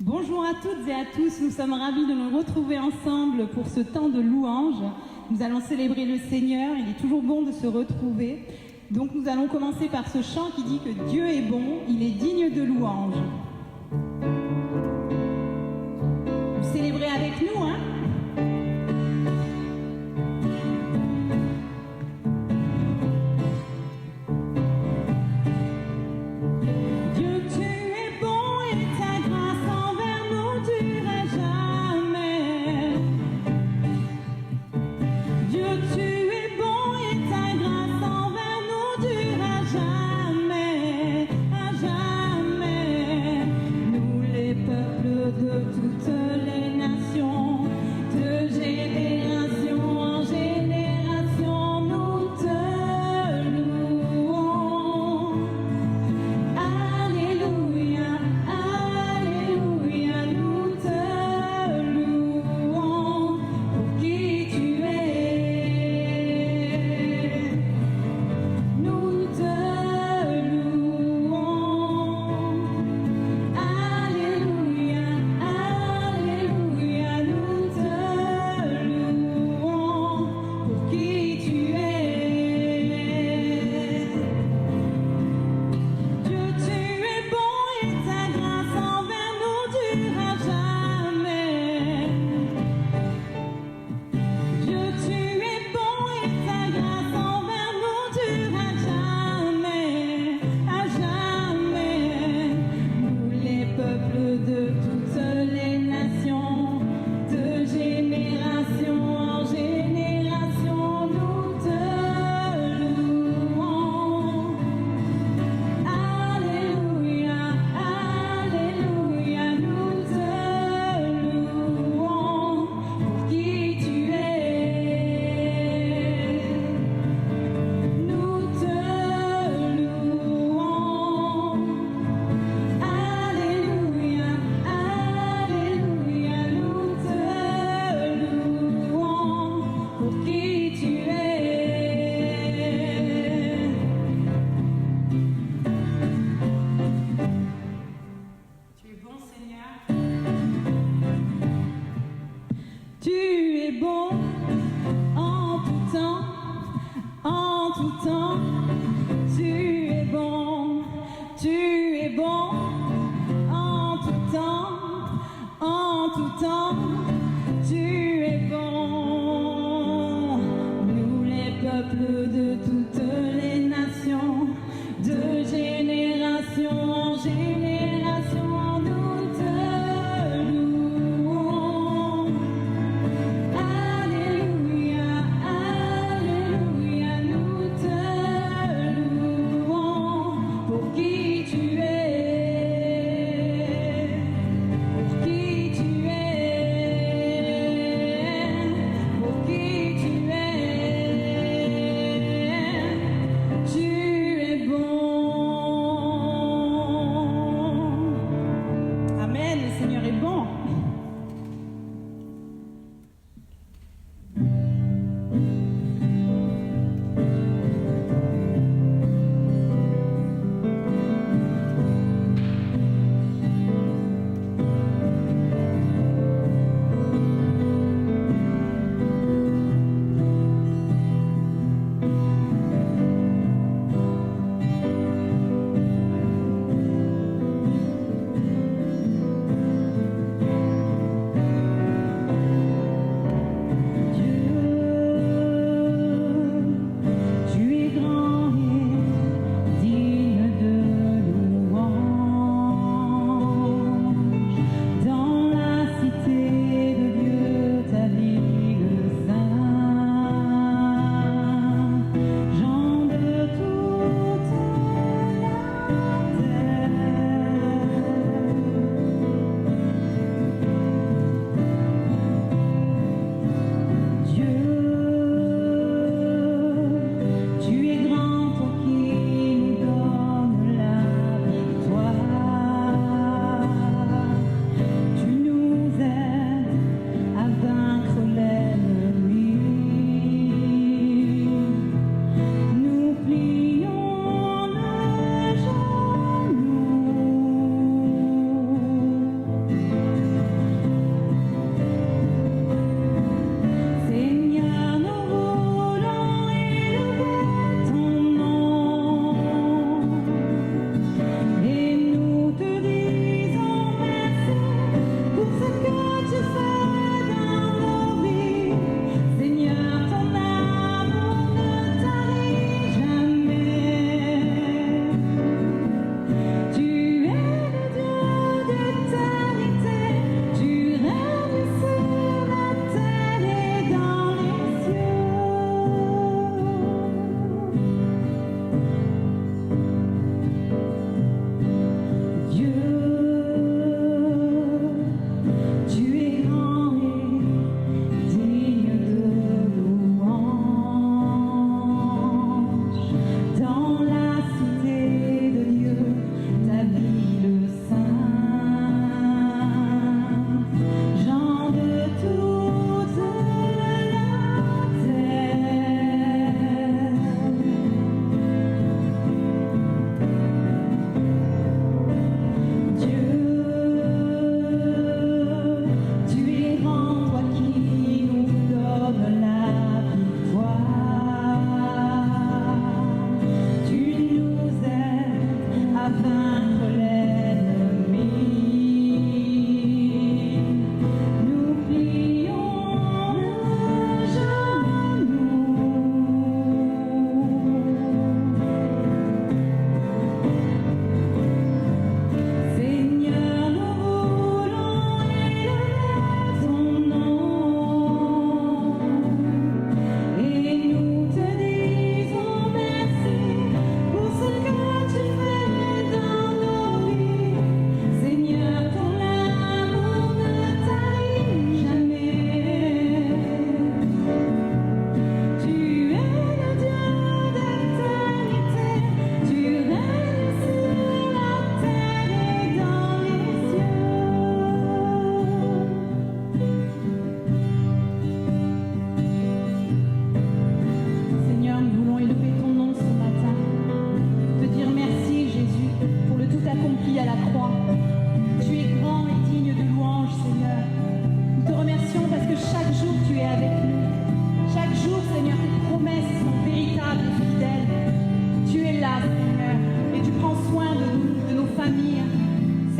Bonjour à toutes et à tous, nous sommes ravis de nous retrouver ensemble pour ce temps de louange. Nous allons célébrer le Seigneur, il est toujours bon de se retrouver. Donc nous allons commencer par ce chant qui dit que Dieu est bon, il est digne de louange. Vous célébrez avec nous, hein? Alléluia,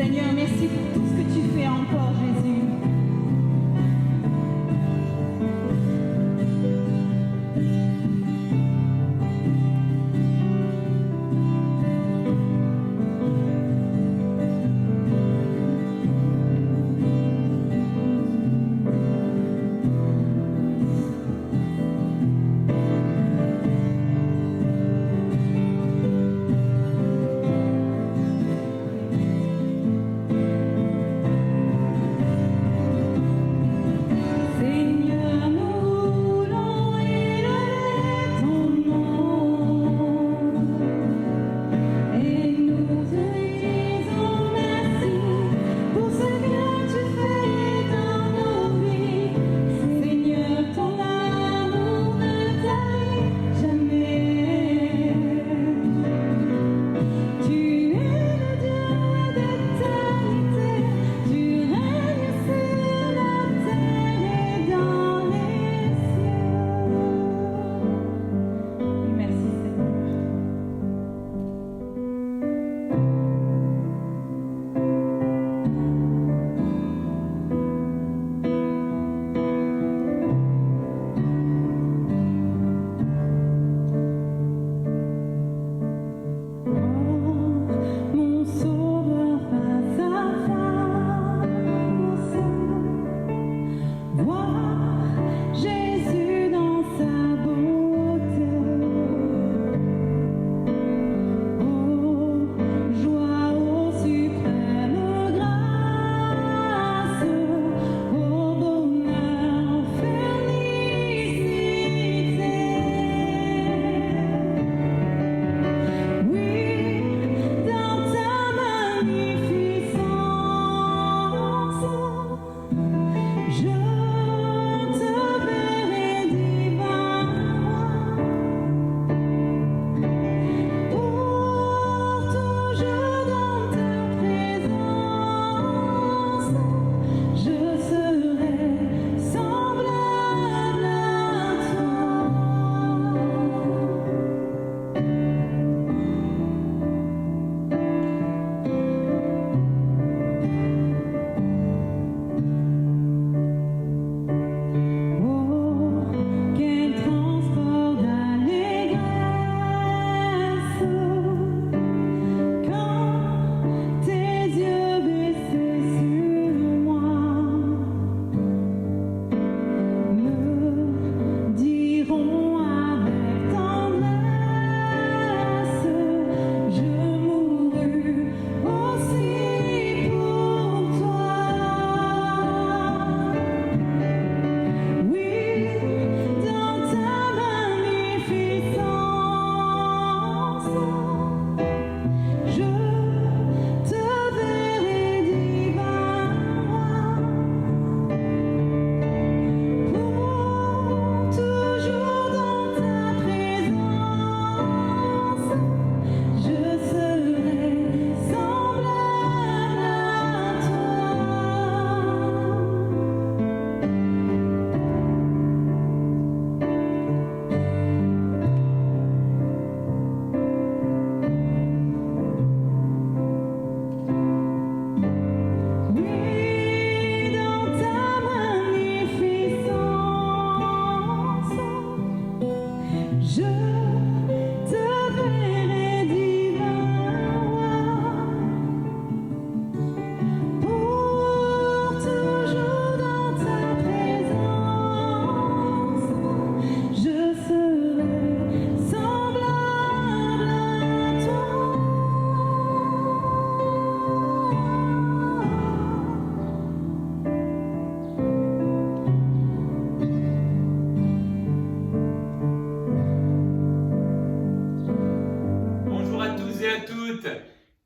Seigneur, merci pour tout ce que tu fais encore, Jésus.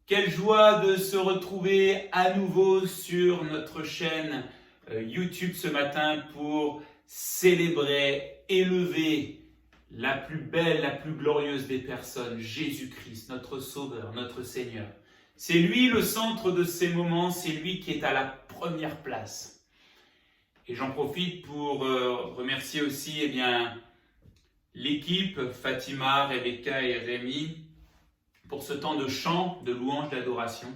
Quelle joie de se retrouver à nouveau sur notre chaîne YouTube ce matin pour célébrer, élever la plus belle, la plus glorieuse des personnes, Jésus-Christ, notre Sauveur, notre Seigneur. C'est lui le centre de ces moments, c'est lui qui est à la première place. Et j'en profite pour remercier aussi l'équipe, Fatima, Rebecca et Rémi, pour ce temps de chant, de louange, d'adoration.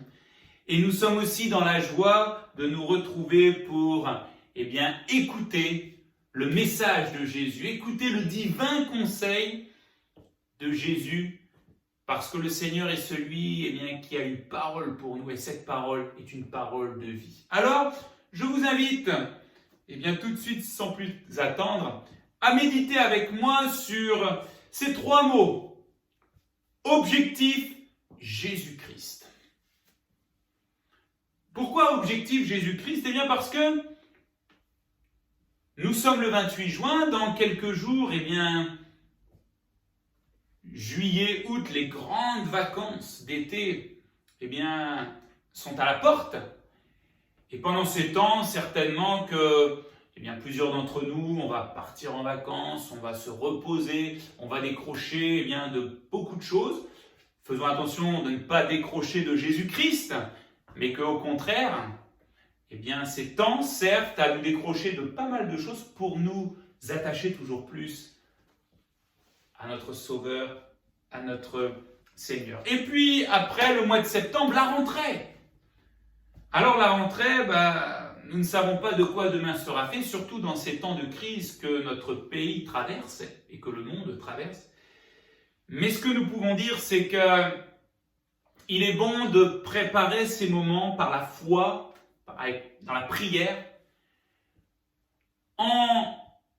Et nous sommes aussi dans la joie de nous retrouver pour, écouter le message de Jésus, écouter le divin conseil de Jésus, parce que le Seigneur est celui qui a une parole pour nous, et cette parole est une parole de vie. Alors, je vous invite, tout de suite, sans plus attendre, à méditer avec moi sur ces 3 mots. Objectif, Jésus-Christ. Pourquoi objectif Jésus-Christ ? Parce que nous sommes le 28 juin, dans quelques jours, juillet, août, les grandes vacances d'été, sont à la porte. Et pendant ces temps, certainement que, plusieurs d'entre nous, on va partir en vacances, on va se reposer, on va décrocher, de beaucoup de choses. Faisons attention de ne pas décrocher de Jésus-Christ, mais qu'au contraire, ces temps servent à nous décrocher de pas mal de choses pour nous attacher toujours plus à notre Sauveur, à notre Seigneur. Et puis, après le mois de septembre, la rentrée. Alors la rentrée, nous ne savons pas de quoi demain sera fait, surtout dans ces temps de crise que notre pays traverse et que le monde traverse. Mais ce que nous pouvons dire, c'est que il est bon de préparer ces moments par la foi, dans la prière, en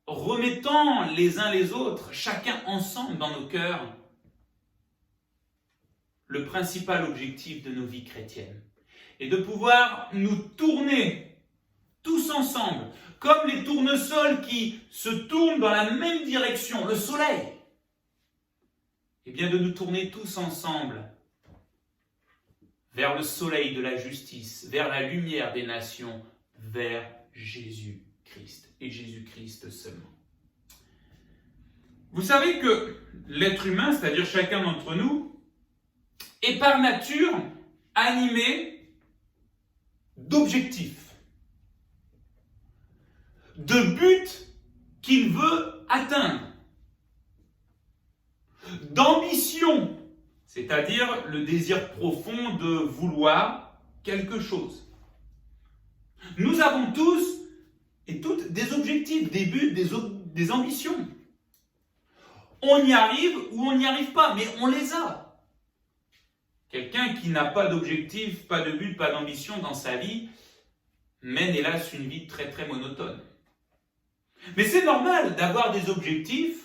remettant les uns les autres, chacun ensemble dans nos cœurs, le principal objectif de nos vies chrétiennes. Et de pouvoir nous tourner tous ensemble, comme les tournesols qui se tournent dans la même direction, le soleil. De nous tourner tous ensemble vers le soleil de la justice, vers la lumière des nations, vers Jésus-Christ, et Jésus-Christ seulement. Vous savez que l'être humain, c'est-à-dire chacun d'entre nous, est par nature animé d'objectifs, de buts qu'il veut atteindre, d'ambition, c'est-à-dire le désir profond de vouloir quelque chose. Nous avons tous et toutes des objectifs, des buts, des ambitions. On y arrive ou on n'y arrive pas, mais on les a. Quelqu'un qui n'a pas d'objectif, pas de but, pas d'ambition dans sa vie, mène hélas une vie très très monotone. Mais c'est normal d'avoir des objectifs.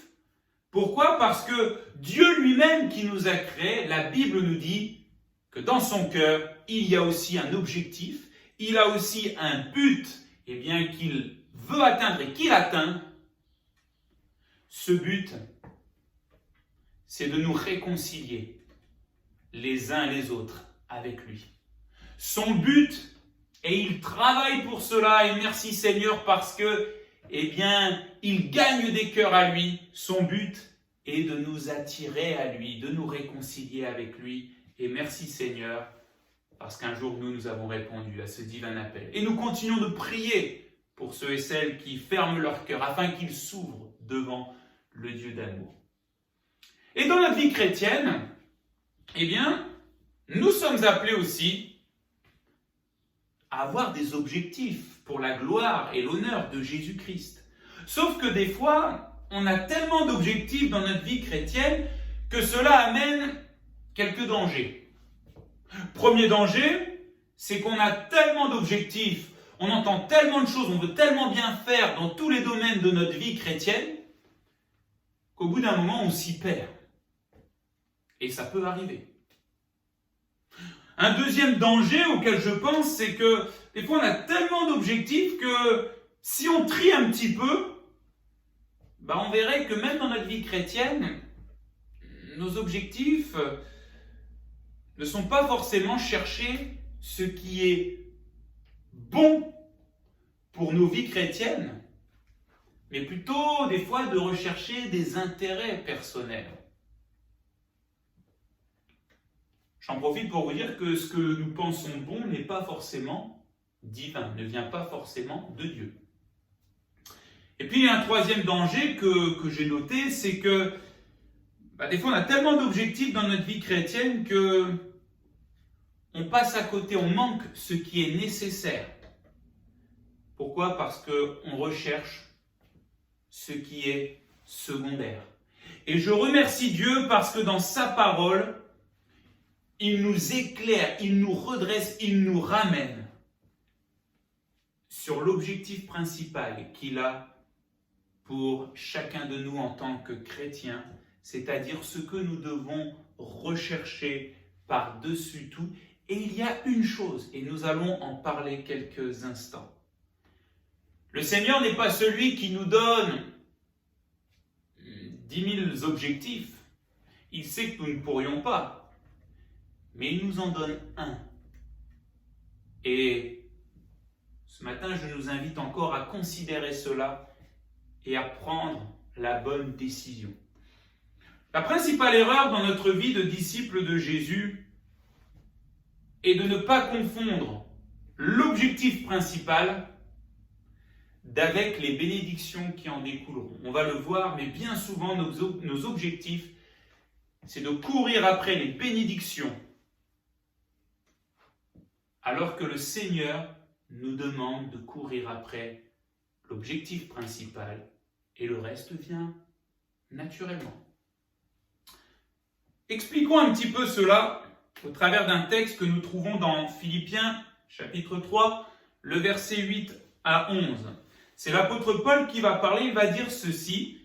Pourquoi ? Parce que Dieu lui-même qui nous a créés, la Bible nous dit que dans son cœur, il y a aussi un objectif, il a aussi un but, qu'il veut atteindre et qu'il atteint. Ce but, c'est de nous réconcilier les uns les autres avec lui. Son but, et il travaille pour cela, et merci Seigneur parce que il gagne des cœurs à lui. Son but est de nous attirer à lui, de nous réconcilier avec lui. Et merci Seigneur, parce qu'un jour nous avons répondu à ce divin appel. Et nous continuons de prier pour ceux et celles qui ferment leur cœur, afin qu'ils s'ouvrent devant le Dieu d'amour. Et dans notre vie chrétienne, nous sommes appelés aussi à avoir des objectifs pour la gloire et l'honneur de Jésus-Christ. Sauf que des fois, on a tellement d'objectifs dans notre vie chrétienne que cela amène quelques dangers. Premier danger, c'est qu'on a tellement d'objectifs, on entend tellement de choses, on veut tellement bien faire dans tous les domaines de notre vie chrétienne, qu'au bout d'un moment, on s'y perd. Et ça peut arriver. Un deuxième danger auquel je pense, c'est que des fois on a tellement d'objectifs que si on trie un petit peu, on verrait que même dans notre vie chrétienne, nos objectifs ne sont pas forcément chercher ce qui est bon pour nos vies chrétiennes, mais plutôt des fois de rechercher des intérêts personnels. J'en profite pour vous dire que ce que nous pensons bon n'est pas forcément divin, ne vient pas forcément de Dieu. Et puis un troisième danger que j'ai noté, c'est que des fois on a tellement d'objectifs dans notre vie chrétienne que on passe à côté, on manque ce qui est nécessaire. Pourquoi? Parce qu'on recherche ce qui est secondaire. Et je remercie Dieu parce que dans sa parole, il nous éclaire, il nous redresse, il nous ramène sur l'objectif principal qu'il a pour chacun de nous en tant que chrétiens, c'est-à-dire ce que nous devons rechercher par-dessus tout. Et il y a une chose, et nous allons en parler quelques instants. Le Seigneur n'est pas celui qui nous donne 10 000 objectifs. Il sait que nous ne pourrions pas, mais il nous en donne un. Et ce matin, je nous invite encore à considérer cela et à prendre la bonne décision. La principale erreur dans notre vie de disciple de Jésus est de ne pas confondre l'objectif principal d'avec les bénédictions qui en découleront. On va le voir, mais bien souvent, nos objectifs, c'est de courir après les bénédictions, alors que le Seigneur nous demande de courir après l'objectif principal, et le reste vient naturellement. Expliquons un petit peu cela au travers d'un texte que nous trouvons dans Philippiens, chapitre 3, le verset 8 à 11. C'est l'apôtre Paul qui va parler, il va dire ceci.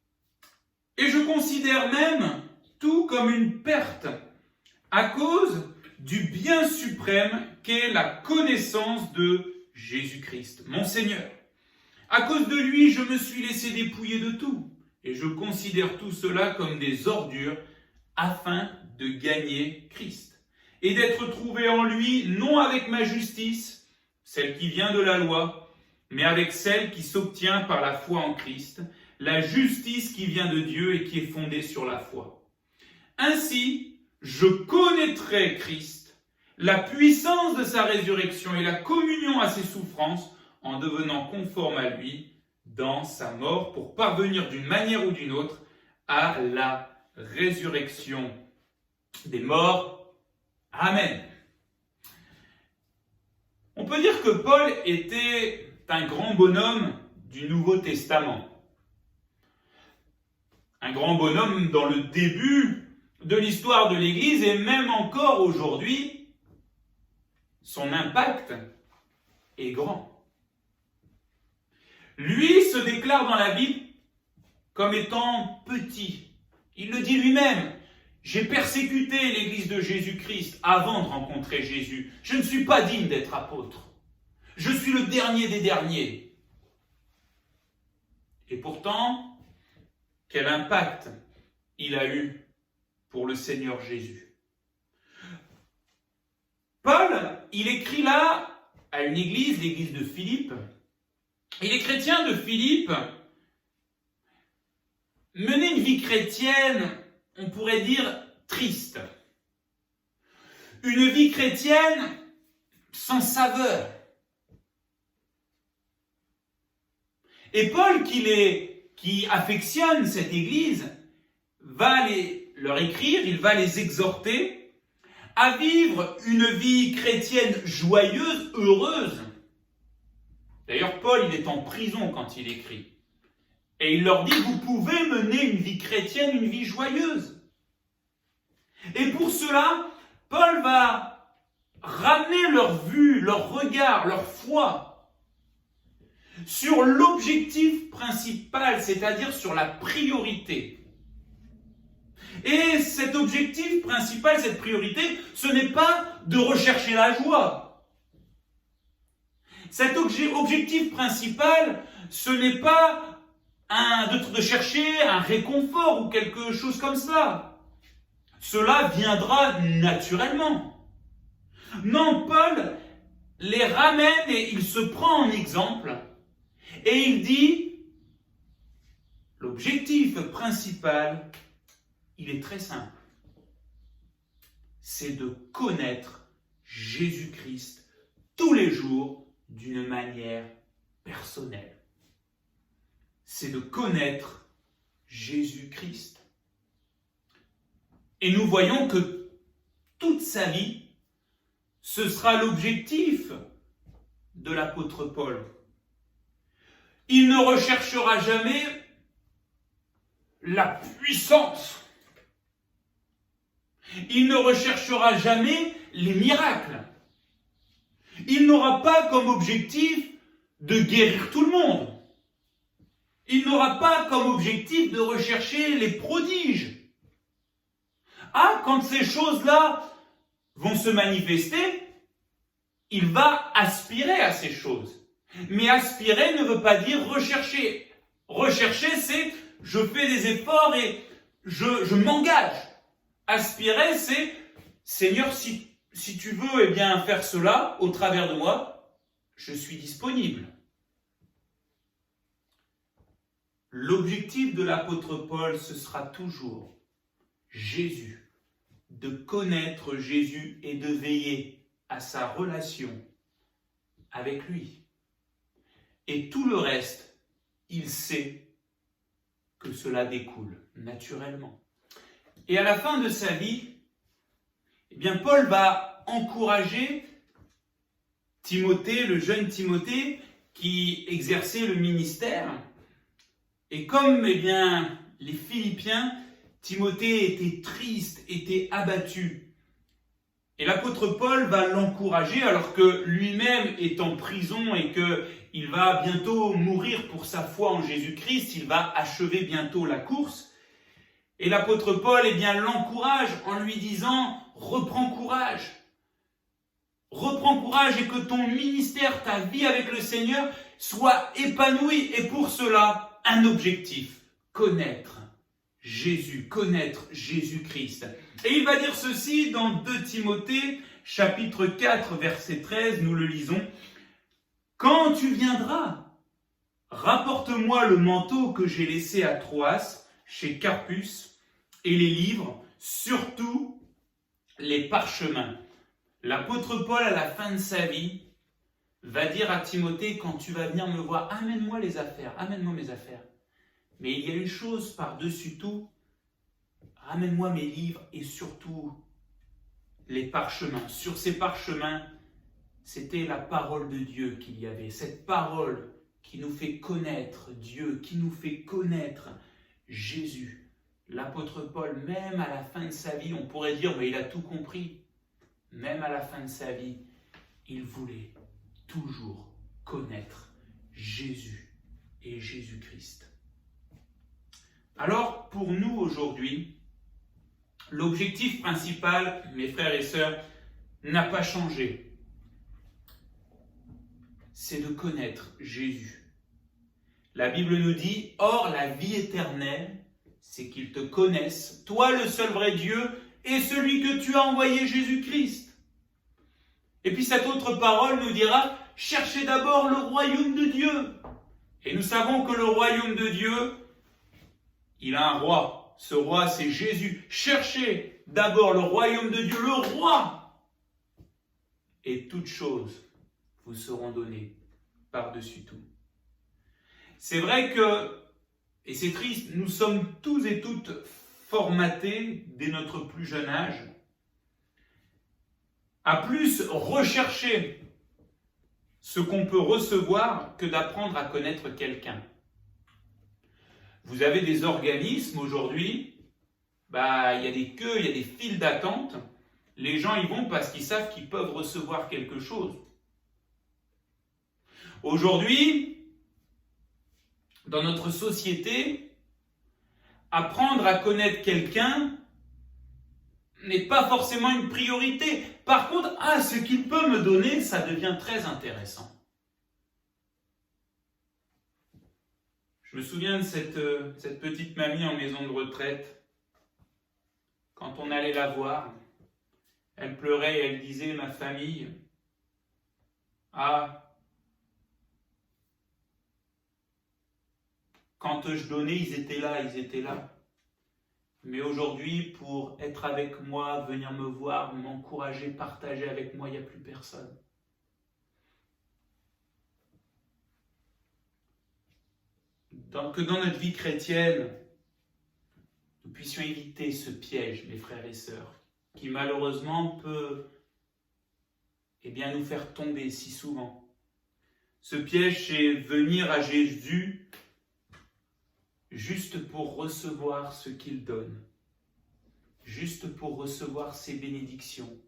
« Et je considère même tout comme une perte à cause du bien suprême qu'est la connaissance de Jésus-Christ, mon Seigneur. À cause de lui, je me suis laissé dépouiller de tout, et je considère tout cela comme des ordures afin de gagner Christ, et d'être trouvé en lui, non avec ma justice, celle qui vient de la loi, mais avec celle qui s'obtient par la foi en Christ, la justice qui vient de Dieu et qui est fondée sur la foi. Ainsi, je connaîtrai Christ, la puissance de sa résurrection et la communion à ses souffrances, en devenant conforme à lui dans sa mort, pour parvenir d'une manière ou d'une autre à la résurrection des morts. Amen. On peut dire que Paul était un grand bonhomme du Nouveau Testament. Un grand bonhomme dans le début de l'histoire de l'Église, et même encore aujourd'hui, son impact est grand. Lui se déclare dans la Bible comme étant petit. Il le dit lui-même. J'ai persécuté l'Église de Jésus-Christ avant de rencontrer Jésus. Je ne suis pas digne d'être apôtre. Je suis le dernier des derniers. Et pourtant, quel impact il a eu pour le Seigneur Jésus. Paul, il écrit là à une église, l'église de Philippe. Et les chrétiens de Philippe menaient une vie chrétienne, on pourrait dire, triste. Une vie chrétienne sans saveur. Et Paul, qui affectionne cette église, va leur écrire, il va les exhorter à vivre une vie chrétienne joyeuse, heureuse. D'ailleurs, Paul, il est en prison quand il écrit. Et il leur dit, vous pouvez mener une vie chrétienne, une vie joyeuse. Et pour cela, Paul va ramener leur vue, leur regard, leur foi sur l'objectif principal, c'est-à-dire sur la priorité. Et cet objectif principal, cette priorité, ce n'est pas de rechercher la joie. Cet objectif principal, ce n'est pas de chercher un réconfort ou quelque chose comme ça. Cela viendra naturellement. Non, Paul les ramène et il se prend en exemple et il dit, l'objectif principal, il est très simple. C'est de connaître Jésus-Christ tous les jours d'une manière personnelle. C'est de connaître Jésus-Christ. Et nous voyons que toute sa vie, ce sera l'objectif de l'apôtre Paul. Il ne recherchera jamais la puissance. Il ne recherchera jamais les miracles. Il n'aura pas comme objectif de guérir tout le monde. Il n'aura pas comme objectif de rechercher les prodiges. Ah, quand ces choses-là vont se manifester, il va aspirer à ces choses. Mais aspirer ne veut pas dire rechercher. Rechercher, c'est je fais des efforts et je m'engage. Aspirer, c'est Seigneur, si tu veux eh bien, faire cela au travers de moi, je suis disponible. L'objectif de l'apôtre Paul, ce sera toujours Jésus, de connaître Jésus et de veiller à sa relation avec lui. Et tout le reste, il sait que cela découle naturellement. Et à la fin de sa vie, eh bien Paul va encourager Timothée, le jeune Timothée, qui exerçait le ministère. Et comme eh bien, les Philippiens, Timothée était triste, était abattu. Et l'apôtre Paul va l'encourager alors que lui-même est en prison et qu'il va bientôt mourir pour sa foi en Jésus-Christ. Il va achever bientôt la course. Et l'apôtre Paul eh bien, l'encourage en lui disant « Reprends courage ». Reprends courage et que ton ministère, ta vie avec le Seigneur soit épanouie. Et pour cela, un objectif, connaître Jésus, connaître Jésus-Christ. Et il va dire ceci dans 2 Timothée, chapitre 4, verset 13, nous le lisons. « Quand tu viendras, rapporte-moi le manteau que j'ai laissé à Troas, chez Carpus, et les livres, surtout les parchemins. » L'apôtre Paul, à la fin de sa vie, va dire à Timothée, quand tu vas venir me voir, amène-moi les affaires, amène-moi mes affaires. Mais il y a une chose par-dessus tout, ramène-moi mes livres et surtout les parchemins. Sur ces parchemins, c'était la parole de Dieu qu'il y avait. Cette parole qui nous fait connaître Dieu, qui nous fait connaître Jésus. L'apôtre Paul, même à la fin de sa vie, on pourrait dire, mais il a tout compris. Même à la fin de sa vie, il voulait toujours connaître Jésus et Jésus-Christ. Alors, pour nous aujourd'hui, l'objectif principal, mes frères et sœurs, n'a pas changé. C'est de connaître Jésus. La Bible nous dit, « Or, la vie éternelle, c'est qu'ils te connaissent, toi le seul vrai Dieu, et celui que tu as envoyé, Jésus-Christ. » Et puis cette autre parole nous dira, « Cherchez d'abord le royaume de Dieu. » Et nous savons que le royaume de Dieu, il a un roi. Ce roi, c'est Jésus. Cherchez d'abord le royaume de Dieu, le roi. Et toutes choses vous seront données par-dessus tout. C'est vrai que, et c'est triste, nous sommes tous et toutes formatés dès notre plus jeune âge à plus rechercher ce qu'on peut recevoir que d'apprendre à connaître quelqu'un. Vous avez des organismes aujourd'hui, il y a des queues, il y a des files d'attente. Les gens y vont parce qu'ils savent qu'ils peuvent recevoir quelque chose. Aujourd'hui, dans notre société, apprendre à connaître quelqu'un n'est pas forcément une priorité. Par contre, ce qu'il peut me donner, ça devient très intéressant. Je me souviens de cette petite mamie en maison de retraite. Quand on allait la voir, elle pleurait et elle disait, ma famille, quand je donnais, ils étaient là. Mais aujourd'hui, pour être avec moi, venir me voir, m'encourager, partager avec moi, il n'y a plus personne. Donc dans notre vie chrétienne, nous nous puissions éviter ce piège, mes frères et sœurs, qui malheureusement peut nous faire tomber si souvent. Ce piège, c'est venir à Jésus juste pour recevoir ce qu'il donne, juste pour recevoir ses bénédictions,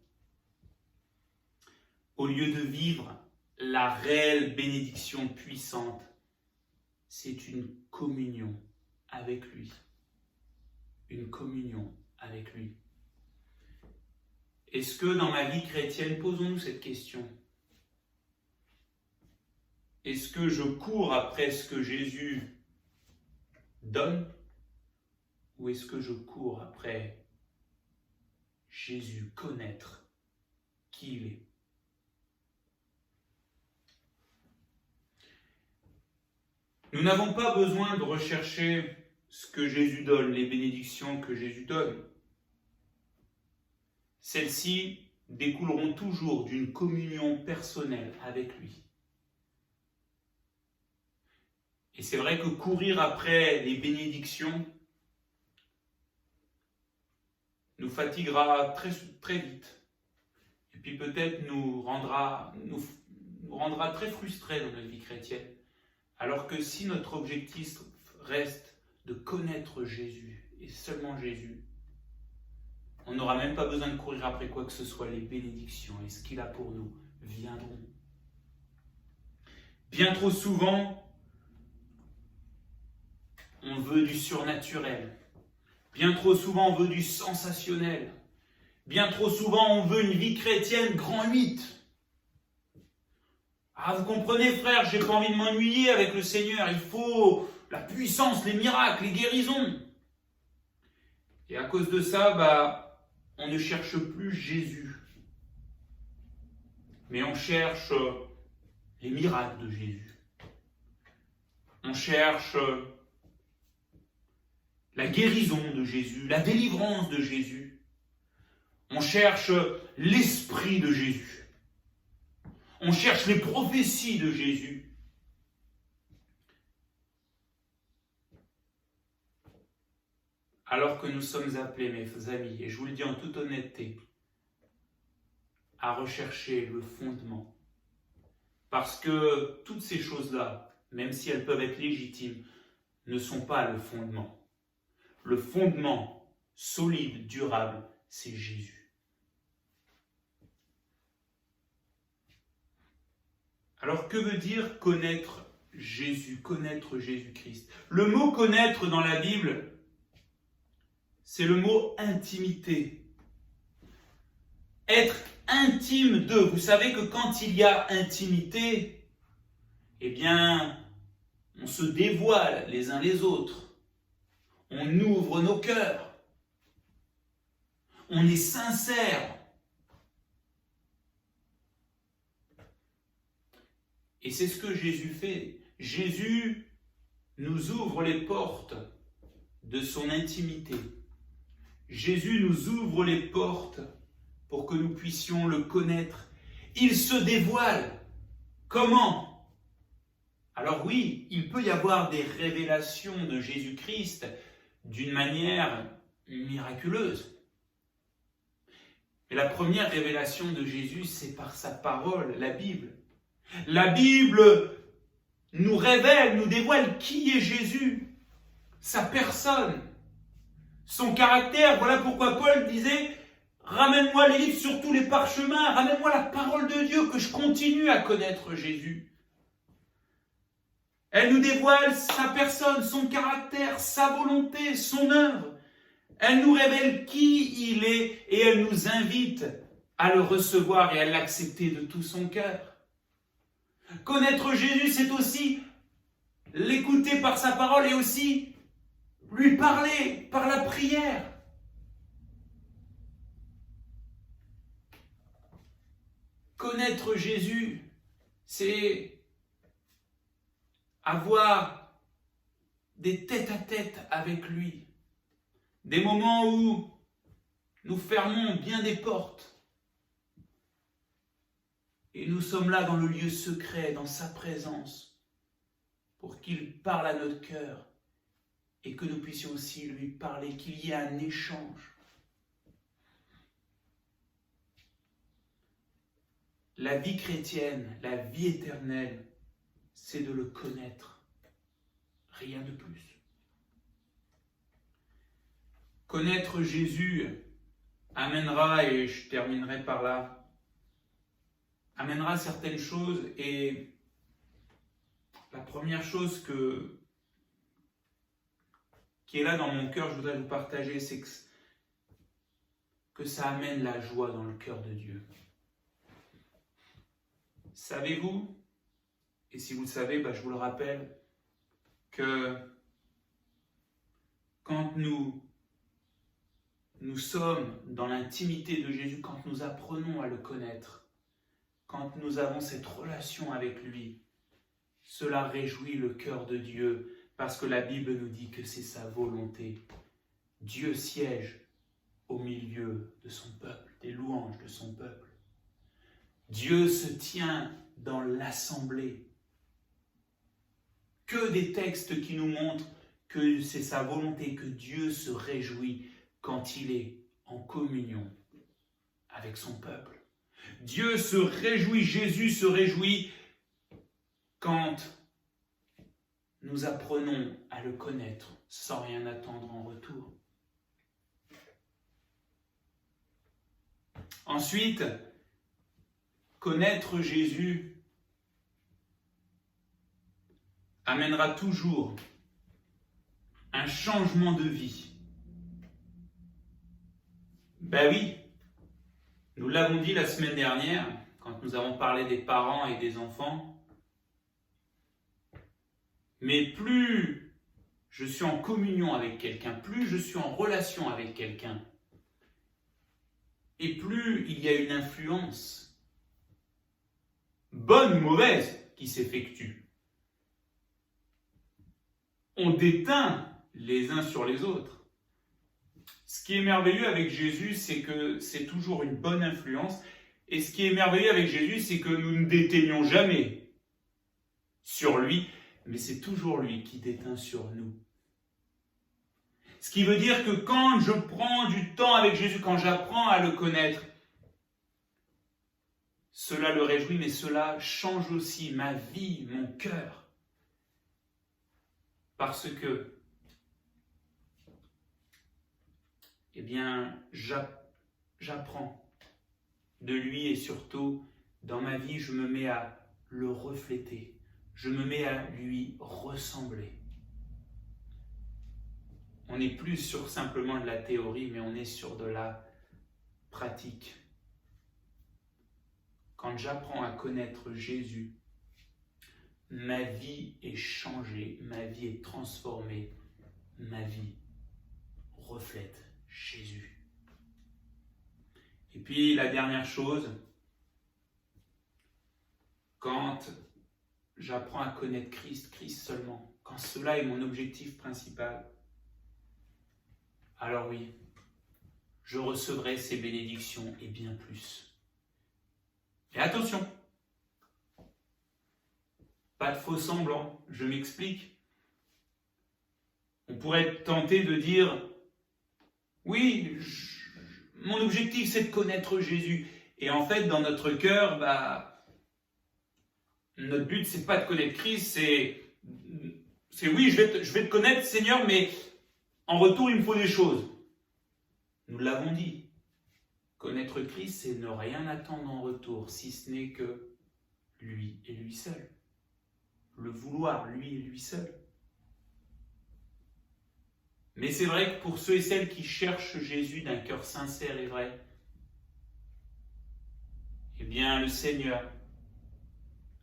au lieu de vivre la réelle bénédiction puissante. C'est une communion avec lui. Une communion avec lui. Est-ce que dans ma vie chrétienne, posons-nous cette question. Est-ce que je cours après ce que Jésus donne ou est-ce que je cours après Jésus, connaître qui il est? Nous n'avons pas besoin de rechercher ce que Jésus donne, les bénédictions que Jésus donne. Celles-ci découleront toujours d'une communion personnelle avec lui. Et c'est vrai que courir après les bénédictions nous fatiguera très, très vite. Et puis peut-être nous rendra très frustrés dans notre vie chrétienne. Alors que si notre objectif reste de connaître Jésus, et seulement Jésus, on n'aura même pas besoin de courir après quoi que ce soit, les bénédictions et ce qu'il a pour nous viendront. Bien trop souvent, on veut du surnaturel. Bien trop souvent, on veut du sensationnel. Bien trop souvent, on veut une vie chrétienne grand 8. Ah, vous comprenez, frère, j'ai pas envie de m'ennuyer avec le Seigneur. Il faut la puissance, les miracles, les guérisons. Et à cause de ça, on ne cherche plus Jésus. Mais on cherche les miracles de Jésus. On cherche la guérison de Jésus, la délivrance de Jésus. On cherche l'esprit de Jésus. On cherche les prophéties de Jésus. Alors que nous sommes appelés, mes amis, et je vous le dis en toute honnêteté, à rechercher le fondement. Parce que toutes ces choses-là, même si elles peuvent être légitimes, ne sont pas le fondement. Le fondement solide, durable, c'est Jésus. Alors, que veut dire connaître Jésus, connaître Jésus-Christ? Le mot connaître dans la Bible, c'est le mot intimité. Être intime de. Vous savez que quand il y a intimité, on se dévoile les uns les autres. On ouvre nos cœurs. On est sincère. Et c'est ce que Jésus fait. Jésus nous ouvre les portes de son intimité. Jésus nous ouvre les portes pour que nous puissions le connaître. Il se dévoile. Comment? Alors oui, il peut y avoir des révélations de Jésus-Christ d'une manière miraculeuse. Mais la première révélation de Jésus, c'est par sa parole, la Bible. La Bible nous révèle, nous dévoile qui est Jésus, sa personne, son caractère. Voilà pourquoi Paul disait « Ramène-moi les livres, surtout les parchemins, ramène-moi la parole de Dieu, que je continue à connaître Jésus. » Elle nous dévoile sa personne, son caractère, sa volonté, son œuvre. Elle nous révèle qui il est et elle nous invite à le recevoir et à l'accepter de tout son cœur. Connaître Jésus, c'est aussi l'écouter par sa parole et aussi lui parler par la prière. Connaître Jésus, c'est avoir des tête-à-tête avec lui. Des moments où nous fermons bien des portes. Et nous sommes là dans le lieu secret, dans sa présence, pour qu'il parle à notre cœur et que nous puissions aussi lui parler, qu'il y ait un échange. La vie chrétienne, la vie éternelle, c'est de le connaître. Rien de plus. Connaître Jésus amènera, et je terminerai par là, amènera certaines choses, et la première chose qui est là dans mon cœur, je voudrais vous partager, c'est que ça amène la joie dans le cœur de Dieu. Savez-vous, et si vous le savez, je vous le rappelle, que quand nous sommes dans l'intimité de Jésus, quand nous apprenons à le connaître, quand nous avons cette relation avec lui, cela réjouit le cœur de Dieu, parce que la Bible nous dit que c'est sa volonté. Dieu siège au milieu de son peuple, des louanges de son peuple. Dieu se tient dans l'assemblée. Que des textes qui nous montrent que c'est sa volonté, que Dieu se réjouit quand il est en communion avec son peuple. Dieu se réjouit, Jésus se réjouit quand nous apprenons à le connaître sans rien attendre en retour. Ensuite, connaître Jésus amènera toujours un changement de vie. Oui, nous l'avons dit la semaine dernière, quand nous avons parlé des parents et des enfants, mais plus je suis en communion avec quelqu'un, plus je suis en relation avec quelqu'un, et plus il y a une influence, bonne ou mauvaise, qui s'effectue. On déteint les uns sur les autres. Ce qui est merveilleux avec Jésus, c'est que c'est toujours une bonne influence. Et ce qui est merveilleux avec Jésus, c'est que nous ne déteignons jamais sur lui, mais c'est toujours lui qui déteint sur nous. Ce qui veut dire que quand je prends du temps avec Jésus, quand j'apprends à le connaître, cela le réjouit, mais cela change aussi ma vie, mon cœur. Parce que, j'apprends de lui, et surtout, dans ma vie, je me mets à le refléter. Je me mets à lui ressembler. On n'est plus sur simplement de la théorie, mais on est sur de la pratique. Quand j'apprends à connaître Jésus, ma vie est changée, ma vie est transformée, ma vie reflète Jésus. Et puis la dernière chose, quand j'apprends à connaître Christ seulement, quand cela est mon objectif principal, alors oui, je recevrai ces bénédictions et bien plus. Et attention, pas de faux semblants, je m'explique. On pourrait être tenté de dire, oui, mon objectif c'est de connaître Jésus. Et en fait, dans notre cœur, notre but c'est pas de connaître Christ, c'est oui, je vais te connaître Seigneur, mais en retour il me faut des choses. Nous l'avons dit, connaître Christ c'est ne rien attendre en retour, si ce n'est que lui et lui seul. Le vouloir, lui et lui seul. Mais c'est vrai que pour ceux et celles qui cherchent Jésus d'un cœur sincère et vrai, eh bien le Seigneur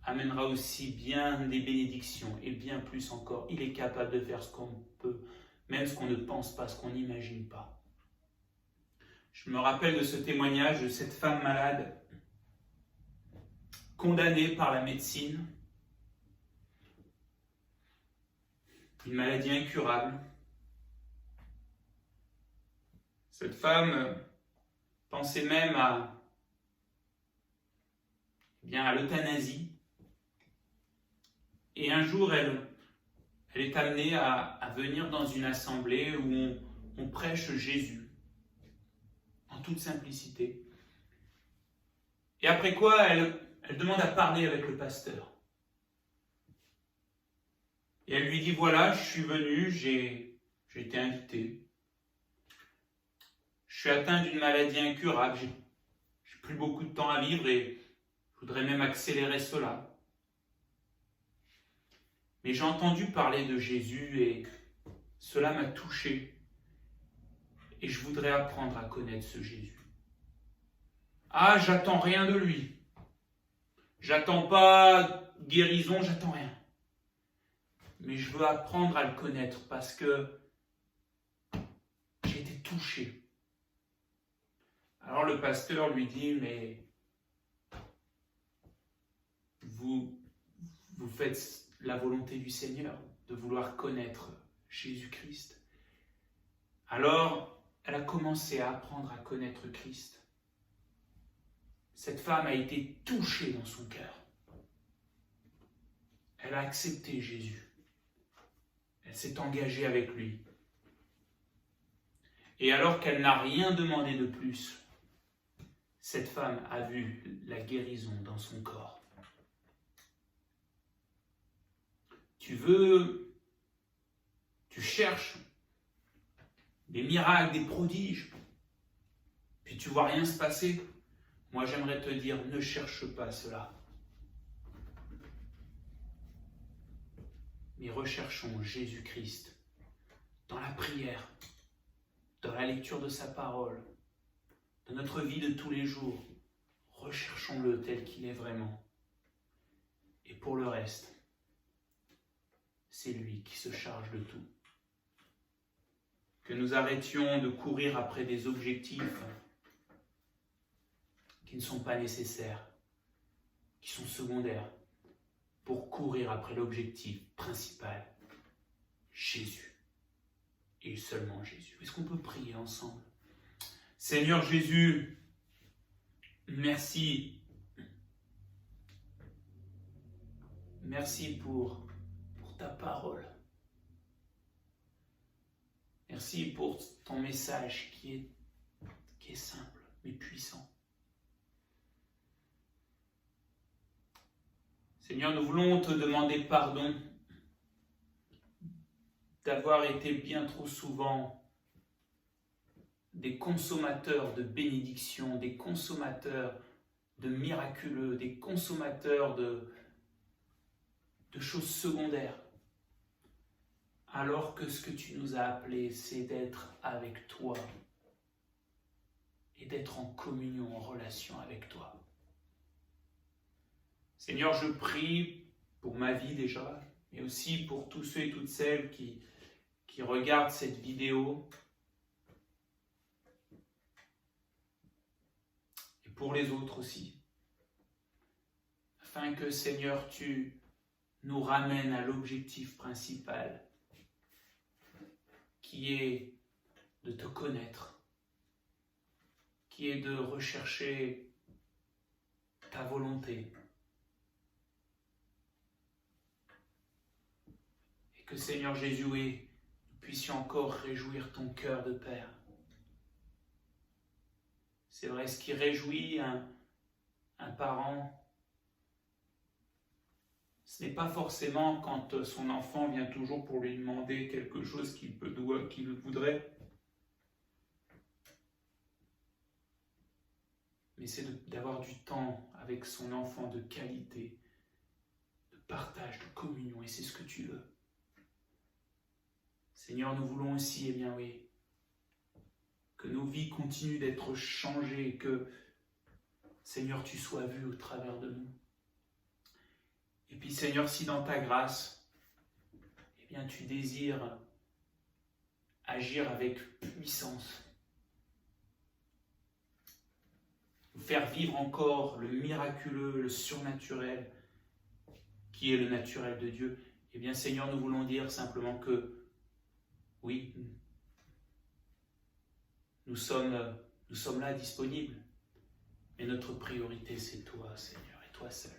amènera aussi bien des bénédictions et bien plus encore. Il est capable de faire ce qu'on peut, même ce qu'on ne pense pas, ce qu'on n'imagine pas. Je me rappelle de ce témoignage de cette femme malade, condamnée par la médecine, une maladie incurable. Cette femme pensait même à l'euthanasie. Et un jour, elle est amenée à venir dans une assemblée où on prêche Jésus, en toute simplicité. Et après quoi, elle demande à parler avec le pasteur. Et elle lui dit, voilà, je suis venue, j'ai été invitée. Je suis atteint d'une maladie incurable, j'ai plus beaucoup de temps à vivre et je voudrais même accélérer cela. Mais j'ai entendu parler de Jésus et cela m'a touché. Et je voudrais apprendre à connaître ce Jésus. Ah, j'attends rien de lui. J'attends pas guérison, j'attends rien. Mais je veux apprendre à le connaître parce que j'ai été touché. Alors le pasteur lui dit, mais vous faites la volonté du Seigneur, de vouloir connaître Jésus-Christ. Alors, elle a commencé à apprendre à connaître Christ. Cette femme a été touchée dans son cœur. Elle a accepté Jésus. Elle s'est engagée avec lui. Et alors qu'elle n'a rien demandé de plus, cette femme a vu la guérison dans son corps. Tu cherches des miracles, des prodiges, puis tu vois rien se passer. Moi, j'aimerais te dire, ne cherche pas cela. Mais recherchons Jésus-Christ dans la prière, dans la lecture de sa parole, dans notre vie de tous les jours. Recherchons-le tel qu'il est vraiment. Et pour le reste, c'est lui qui se charge de tout. Que nous arrêtions de courir après des objectifs qui ne sont pas nécessaires, qui sont secondaires, pour courir après l'objectif principal, Jésus, et seulement Jésus. Est-ce qu'on peut prier ensemble? Seigneur Jésus, merci. Merci pour ta parole. Merci pour ton message qui est simple mais puissant. Seigneur, nous voulons te demander pardon d'avoir été bien trop souvent des consommateurs de bénédictions, des consommateurs de miraculeux, des consommateurs de choses secondaires. Alors que ce que tu nous as appelé, c'est d'être avec toi et d'être en communion, en relation avec toi. Seigneur, je prie pour ma vie déjà, mais aussi pour tous ceux et toutes celles qui regardent cette vidéo et pour les autres aussi, afin que, Seigneur, tu nous ramènes à l'objectif principal, qui est de te connaître, qui est de rechercher ta volonté. Et que, Seigneur Jésus, nous puissions encore réjouir ton cœur de Père. C'est vrai, ce qui réjouit un parent, ce n'est pas forcément quand son enfant vient toujours pour lui demander quelque chose qu'il voudrait, mais c'est d'avoir du temps avec son enfant de qualité, de partage, de communion, et c'est ce que tu veux. Seigneur, nous voulons aussi, que nos vies continuent d'être changées, que, Seigneur, tu sois vu au travers de nous. Et puis, Seigneur, si dans ta grâce, tu désires agir avec puissance, nous faire vivre encore le miraculeux, le surnaturel, qui est le naturel de Dieu, Seigneur, nous voulons dire simplement que, oui, nous sommes là disponibles, mais notre priorité, c'est toi, Seigneur, et toi seul.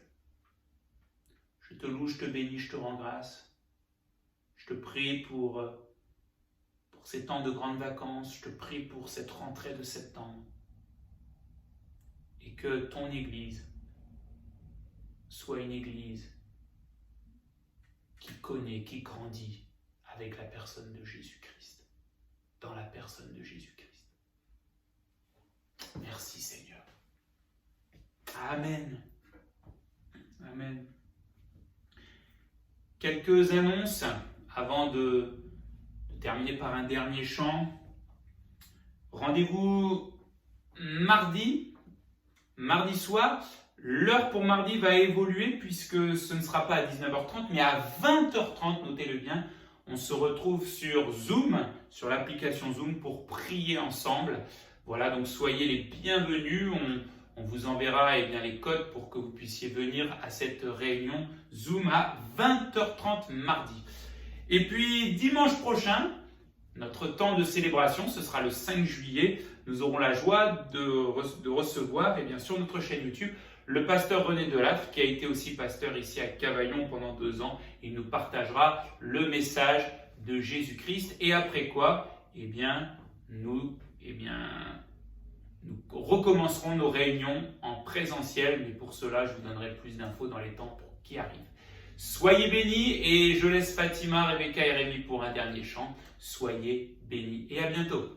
Je te loue, je te bénis, je te rends grâce. Je te prie pour ces temps de grandes vacances. Je te prie pour cette rentrée de septembre. Et que ton Église soit une Église qui connaît, qui grandit avec la personne de Jésus-Christ. Dans la personne de Jésus-Christ. Merci Seigneur. Amen. Amen. Quelques annonces avant de terminer par un dernier chant. Rendez-vous mardi soir. L'heure pour mardi va évoluer puisque ce ne sera pas à 19h30 mais à 20h30, notez-le bien. On se retrouve sur Zoom, sur l'application Zoom pour prier ensemble. Voilà, donc soyez les bienvenus. On vous enverra les codes pour que vous puissiez venir à cette réunion Zoom à 20h30 mardi. Et puis dimanche prochain, notre temps de célébration, ce sera le 5 juillet. Nous aurons la joie de recevoir, et bien sûr, notre chaîne YouTube, le pasteur René Delattre, qui a été aussi pasteur ici à Cavaillon pendant 2 ans. Il nous partagera le message de Jésus-Christ. Et après quoi, nous recommencerons nos réunions en présentiel. Mais pour cela, je vous donnerai plus d'infos dans les temps qui arrivent. Soyez bénis et je laisse Fatima, Rebecca et Rémi pour un dernier chant. Soyez bénis et à bientôt.